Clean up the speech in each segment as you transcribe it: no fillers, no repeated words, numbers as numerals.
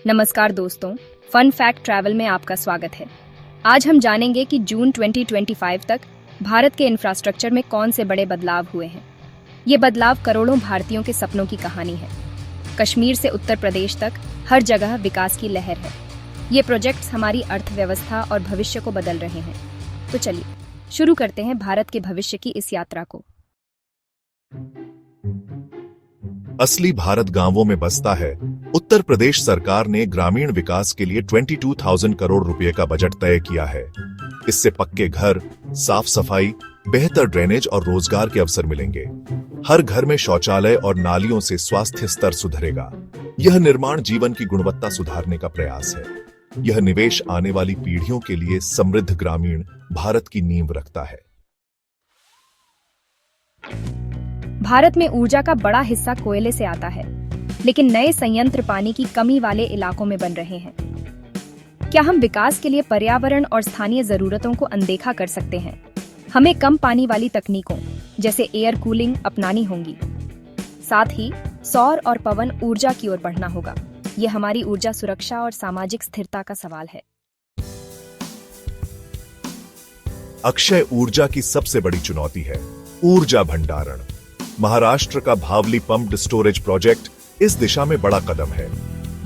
नमस्कार दोस्तों, fun fact travel में आपका स्वागत है। आज हम जानेंगे कि जून 2025 तक भारत के इंफ्रास्ट्रक्चर में कौन से बड़े बदलाव हुए हैं। ये बदलाव करोड़ों भारतीयों के सपनों की कहानी है। कश्मीर से उत्तर प्रदेश तक हर जगह विकास की लहर है। ये प्रोजेक्ट्स हमारी अर्थव्यवस्था और भविष्य को बदल रहे हैं। तो चलिए शुरू करते हैं भारत के भविष्य की इस यात्रा को। असली भारत गांवों में बसता है। उत्तर प्रदेश सरकार ने ग्रामीण विकास के लिए 22,000 करोड़ रुपए का बजट तय किया है। इससे पक्के घर, साफ सफाई, बेहतर ड्रेनेज और रोजगार के अवसर मिलेंगे। हर घर में शौचालय और नालियों से स्वास्थ्य स्तर सुधरेगा। यह निर्माण जीवन की गुणवत्ता सुधारने का प्रयास है। यह निवेश आने वाली पीढ़ियों के लिए समृद्ध ग्रामीण भारत की नींव रखता है। भारत में ऊर्जा का बड़ा हिस्सा कोयले से आता है, लेकिन नए संयंत्र पानी की कमी वाले इलाकों में बन रहे हैं। क्या हम विकास के लिए पर्यावरण और स्थानीय जरूरतों को अनदेखा कर सकते हैं? हमें कम पानी वाली तकनीकों जैसे एयर कूलिंग अपनानी होंगी। साथ ही सौर और पवन ऊर्जा की ओर बढ़ना होगा। यह हमारी ऊर्जा सुरक्षा और सामाजिक स्थिरता का सवाल है। अक्षय ऊर्जा की सबसे बड़ी चुनौती है ऊर्जा भंडारण। महाराष्ट्र का भावली पंप्ड स्टोरेज प्रोजेक्ट इस दिशा में बड़ा कदम है।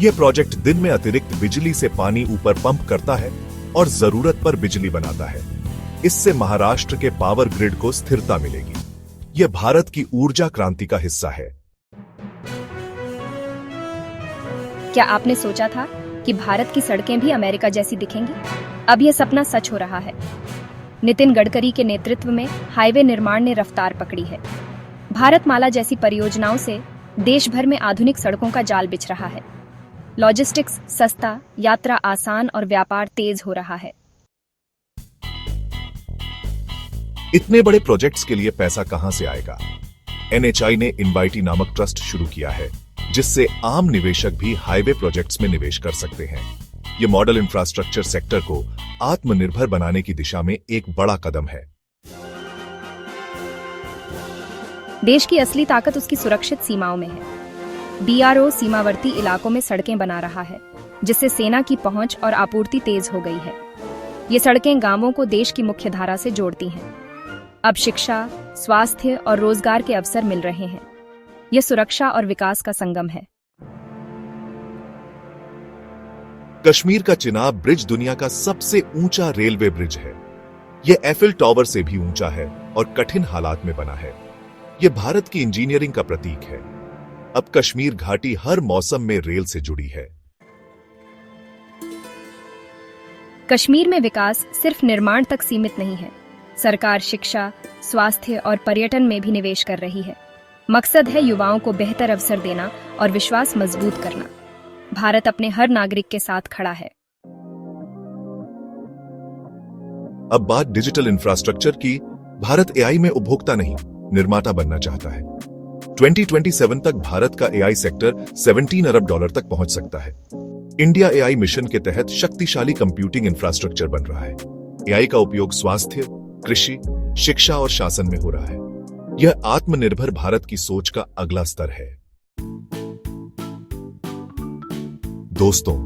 यह प्रोजेक्ट दिन में अतिरिक्त बिजली से पानी ऊपर पंप करता है और जरूरत पर बिजली बनाता है। इससे महाराष्ट्र के पावर ग्रिड को स्थिरता मिलेगी। यह भारत की ऊर्जा क्रांति का हिस्सा है। क्या आपने सोचा था कि भारत की सड़कें भी अमेरिका जैसी दिखेंगी? अब यह सपना सच हो रहा है। नितिन गडकरी के नेतृत्व में हाईवे निर्माण ने रफ्तार पकड़ी है। भारतमाला जैसी परियोजनाओं से देश भर में आधुनिक सड़कों का जाल बिछ रहा है। लॉजिस्टिक्स सस्ता, यात्रा आसान और व्यापार तेज हो रहा है। इतने बड़े प्रोजेक्ट्स के लिए पैसा कहां से आएगा? NHI ने इनवाइटी नामक ट्रस्ट शुरू किया है, जिससे आम निवेशक भी हाईवे प्रोजेक्ट्स में निवेश कर सकते हैं। यह मॉडल इंफ्रास्ट्रक्चर सेक्टर को आत्मनिर्भर बनाने की दिशा में एक बड़ा कदम है। देश की असली ताकत उसकी सुरक्षित सीमाओं में है। BRO सीमावर्ती इलाकों में सड़कें बना रहा है, जिससे सेना की पहुंच और आपूर्ति तेज हो गई है। ये सड़कें गांवों को देश की मुख्य धारा से जोड़ती हैं। अब शिक्षा, स्वास्थ्य और रोजगार के अवसर मिल रहे हैं। यह सुरक्षा और विकास का संगम है। कश्मीर का चिनाब ब्रिज दुनिया का सबसे ऊंचा रेलवे ब्रिज है। यह एफिल टावर से भी ऊंचा है और कठिन हालात में बना है। यह भारत की इंजीनियरिंग का प्रतीक है। अब कश्मीर घाटी हर मौसम में रेल से जुड़ी है। कश्मीर में विकास सिर्फ निर्माण तक सीमित नहीं है। सरकार शिक्षा, स्वास्थ्य और पर्यटन में भी निवेश कर रही है। मकसद है युवाओं को बेहतर अवसर देना और विश्वास मजबूत करना। भारत अपने हर नागरिक के साथ खड़ा है। अब बात डिजिटल इंफ्रास्ट्रक्चर की। भारत AI में उपभोक्ता नहीं, निर्माता बनना चाहता है। 2027 तक भारत का AI सेक्टर $17 अरब तक पहुंच सकता है। इंडिया AI मिशन के तहत शक्तिशाली कंप्यूटिंग इंफ्रास्ट्रक्चर बन रहा है। AI का उपयोग स्वास्थ्य, कृषि, शिक्षा और शासन में हो रहा है। यह आत्मनिर्भर भारत की सोच का अगला स्तर है। दोस्तों,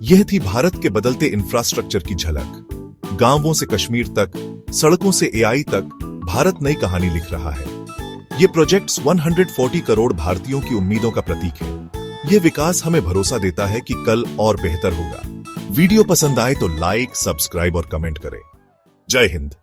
यह थी भारत के बदलते इंफ्रास्ट्रक्चर की झलक। गांवों से कश्मीर तक, सड़कों से AI तक भारत नई कहानी लिख रहा है। ये प्रोजेक्ट्स 140 करोड़ भारतीयों की उम्मीदों का प्रतीक है। यह विकास हमें भरोसा देता है कि कल और बेहतर होगा। वीडियो पसंद आए तो लाइक, सब्सक्राइब और कमेंट करें। जय हिंद।